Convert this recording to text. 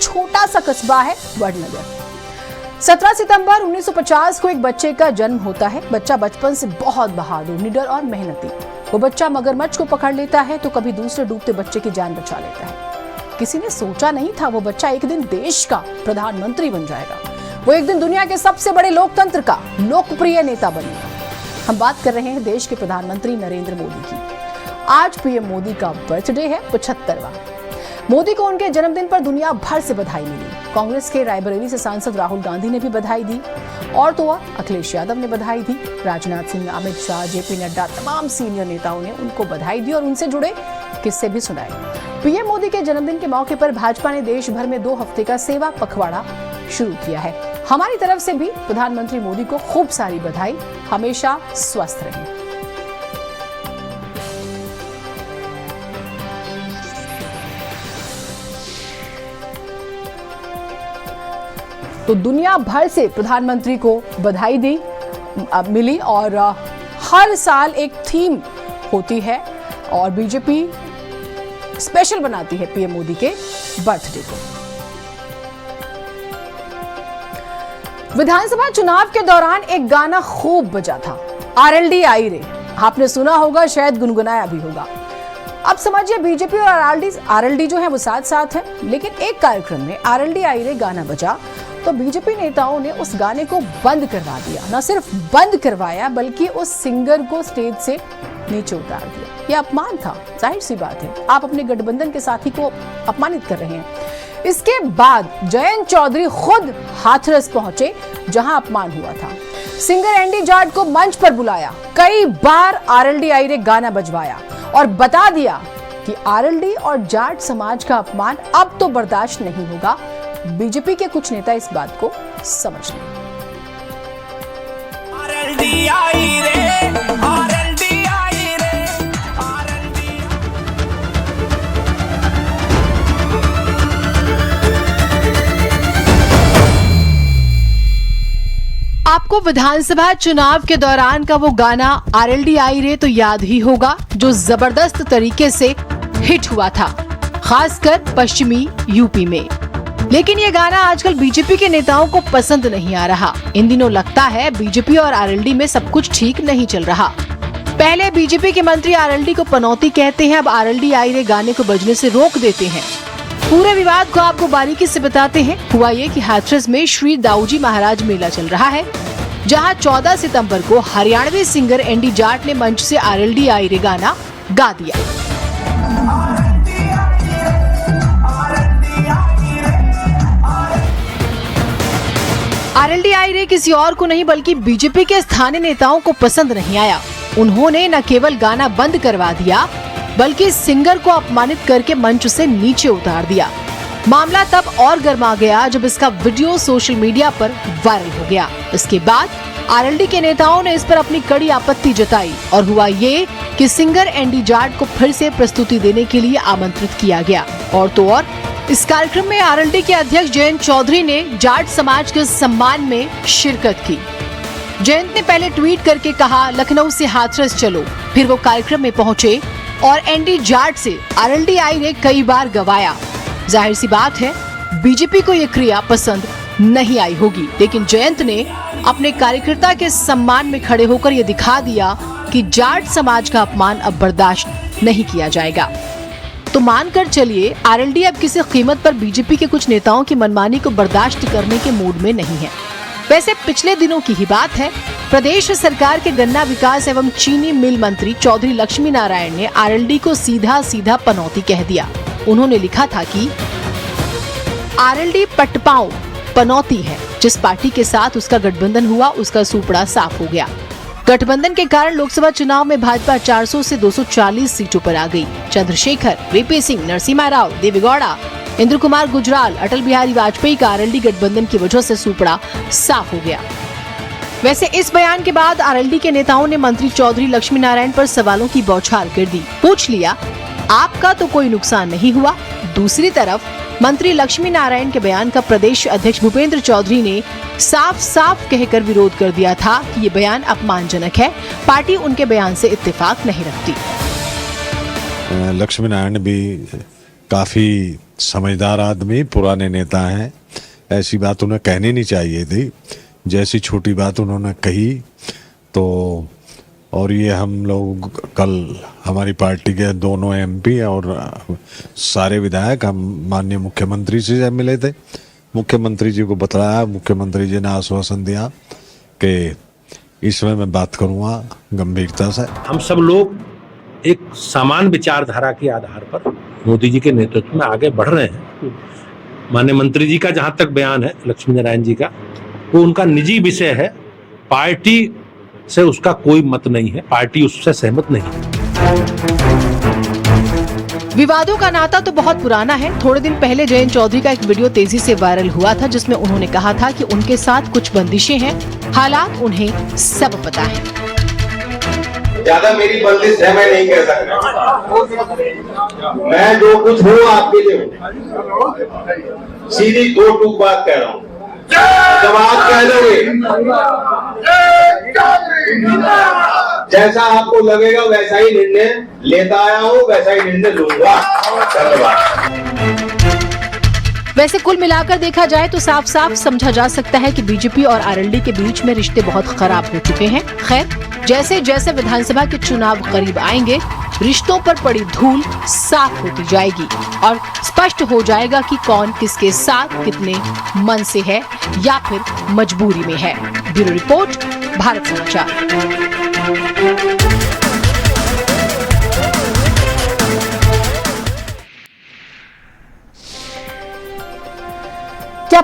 छोटा सा कस्बा है वडनगर। 17 सितंबर 1950 को एक बच्चे का जन्म होता है। बच्चा बचपन से बहुत बहादुर, निडर और मेहनती। वो बच्चा मगरमच्छ को पकड़ लेता है तो कभी दूसरे डूबते बच्चे की जान बचा लेता है। किसी ने सोचा नहीं था वो बच्चा एक दिन देश का प्रधानमंत्री बन जाएगा। वो एक दिन दुनिया के सबसे बड़े लोकतंत्र का लोकप्रिय नेता बनेगा। हम बात कर रहे हैं देश के प्रधानमंत्री नरेंद्र मोदी की। आज पीएम मोदी का बर्थडे है, 75वां। मोदी को उनके जन्मदिन पर दुनिया भर से बधाई मिली। कांग्रेस के रायबरेली से सांसद राहुल गांधी ने भी बधाई दी और तो अखिलेश यादव ने बधाई दी। राजनाथ सिंह, अमित शाह, जेपी नड्डा, तमाम सीनियर नेताओं ने उनको बधाई दी और उनसे जुड़े किस्से भी सुनाए। पीएम मोदी के जन्मदिन के मौके पर भाजपा ने देश भर में 2 हफ्ते का सेवा पखवाड़ा शुरू किया है। हमारी तरफ से भी प्रधानमंत्री मोदी को खूब सारी बधाई। हमेशा स्वस्थ रहें। तो दुनिया भर से प्रधानमंत्री को बधाई मिली और हर साल एक थीम होती है और बीजेपी स्पेशल बनाती है पीएम मोदी के बर्थडे को। विधानसभा चुनाव के दौरान एक गाना खूब बजा था, आरएलडी आई रे। आपने सुना होगा, शायद गुनगुनाया भी होगा। अब समझिए, बीजेपी और आरएलडी जो है वो साथ साथ है, लेकिन एक कार्यक्रम में आरएलडी आई रे गाना बजा तो बीजेपी नेताओं ने उस गाने को बंद करवा दिया। न सिर्फ बंद करवाया बल्कि उस सिंगर को स्टेज से नीचे उतार दिया। यह अपमान था, जाहिर सी बात है, आप अपने गठबंधन के साथी को अपमानित कर रहे हैं। इसके बाद जयंत चौधरी खुद हाथरस पहुंचे जहां अपमान हुआ था। सिंगर एंडी जाट को मंच पर बुलाया, कई बार आरएलडी आई रे गाना बजवाया और बता दिया कि आरएलडी और जाट समाज का अपमान अब तो बर्दाश्त नहीं होगा। बीजेपी के कुछ नेता इस बात को समझ लें। आरएलडी आई रे, आरएलडी आई रे, आरएलडी। आपको विधानसभा चुनाव के दौरान का वो गाना आरएलडी आई रे तो याद ही होगा, जो जबरदस्त तरीके से हिट हुआ था, खासकर पश्चिमी यूपी में। लेकिन ये गाना आजकल बीजेपी के नेताओं को पसंद नहीं आ रहा। इन दिनों लगता है बीजेपी और आरएलडी में सब कुछ ठीक नहीं चल रहा। पहले बीजेपी के मंत्री आरएलडी को पनौती कहते हैं, अब आरएलडी आई रे गाने को बजने से रोक देते हैं। पूरे विवाद को आपको बारीकी से बताते हैं। हुआ ये कि हाथरस में श्री दाऊजी महाराज मेला चल रहा है, जहाँ 14 सितम्बर को हरियाणवी सिंगर एंडी जाट ने मंच से आरएलडी आई रे गाना गा दिया। आरएलडी आई रे किसी और को नहीं बल्कि बीजेपी के स्थानीय नेताओं को पसंद नहीं आया। उन्होंने न केवल गाना बंद करवा दिया बल्कि सिंगर को अपमानित करके मंच से नीचे उतार दिया। मामला तब और गर्मा गया जब इसका वीडियो सोशल मीडिया पर वायरल हो गया। इसके बाद आरएलडी के नेताओं ने इस पर अपनी कड़ी आपत्ति जताई और हुआ ये कि सिंगर एंडी जाट को फिर से प्रस्तुति देने के लिए आमंत्रित किया गया। और तो और इस कार्यक्रम में आरएलडी के अध्यक्ष जयंत चौधरी ने जाट समाज के सम्मान में शिरकत की। जयंत ने पहले ट्वीट करके कहा, लखनऊ से हाथरस चलो। फिर वो कार्यक्रम में पहुंचे और एंडी जाट से आरएलडी आई रे कई बार गवाया। जाहिर सी बात है बीजेपी को ये क्रिया पसंद नहीं आई होगी, लेकिन जयंत ने अपने कार्यकर्ता के सम्मान में खड़े होकर ये दिखा दिया कि जाट समाज का अपमान अब बर्दाश्त नहीं किया जाएगा। तो मानकर चलिए आरएलडी अब किसी कीमत पर बीजेपी के कुछ नेताओं की मनमानी को बर्दाश्त करने के मूड में नहीं है। वैसे पिछले दिनों की ही बात है, प्रदेश सरकार के गन्ना विकास एवं चीनी मिल मंत्री चौधरी लक्ष्मी नारायण ने आरएलडी को सीधा पनौती कह दिया। उन्होंने लिखा था कि आरएलडी पटपाओ पनौती है, जिस पार्टी के साथ उसका गठबंधन हुआ उसका सूपड़ा साफ हो गया। गठबंधन के कारण लोकसभा चुनाव में भाजपा 400 से 240 सीटों पर आ गई। चंद्रशेखर, वीपी सिंह, नरसिम्हा राव, देवेगौड़ा, इंद्र कुमार गुजराल, अटल बिहारी वाजपेयी का आरएलडी गठबंधन की वजह से सूपड़ा साफ हो गया। वैसे इस बयान के बाद आरएलडी के नेताओं ने मंत्री चौधरी लक्ष्मी नारायण पर सवालों की बौछार कर दी। पूछ लिया, आपका तो कोई नुकसान नहीं हुआ। दूसरी तरफ मंत्री लक्ष्मी नारायण के बयान का प्रदेश अध्यक्ष भूपेंद्र चौधरी ने साफ कहकर विरोध कर दिया था कि ये बयान अपमानजनक है। पार्टी उनके बयान से इत्तेफाक नहीं रखती। लक्ष्मी नारायण ने भी काफी समझदार आदमी, पुराने नेता हैं, ऐसी बात उन्हें कहनी नहीं चाहिए थी। जैसी छोटी बात उन्होंने कही तो, और ये हम लोग कल हमारी पार्टी के दोनों एमपी और सारे विधायक हम माननीय मुख्यमंत्री जी से मिले थे। मुख्यमंत्री जी को बताया, मुख्यमंत्री जी ने आश्वासन दिया कि इसमें मैं बात करूँगा गंभीरता से। हम सब लोग एक समान विचारधारा के आधार पर मोदी जी के नेतृत्व में आगे बढ़ रहे हैं। माननीय मंत्री जी का जहां तक बयान है, लक्ष्मी नारायण जी का, वो उनका निजी विषय है, पार्टी से उसका कोई मत नहीं है, पार्टी उससे सहमत नहीं है। विवादों का नाता तो बहुत पुराना है। थोड़े दिन पहले जयंत चौधरी का एक वीडियो तेजी से वायरल हुआ था, जिसमें उन्होंने कहा था कि उनके साथ कुछ बंदिशें हैं, हालात उन्हें सब पता है। ज्यादा मेरी बंदिश है, मैं नहीं कह सकता। मैं जो कुछ हूँ आपके लिए हूँ। सीधी दो टूक बात कह रहा हूँ। जब आप कह दोगे जैसा आपको लगेगा वैसा ही निर्णय लेता आया हूँ, वैसा ही निर्णय लूंगा। धन्यवाद। वैसे कुल मिलाकर देखा जाए तो साफ साफ समझा जा सकता है कि बीजेपी और आरएलडी के बीच में रिश्ते बहुत खराब हो चुके हैं। खैर, जैसे जैसे विधानसभा के चुनाव करीब आएंगे, रिश्तों पर पड़ी धूल साफ होती जाएगी और स्पष्ट हो जाएगा कि कौन किसके साथ कितने मन से है या फिर मजबूरी में है। ब्यूरो रिपोर्ट, भारत समाचार। क्या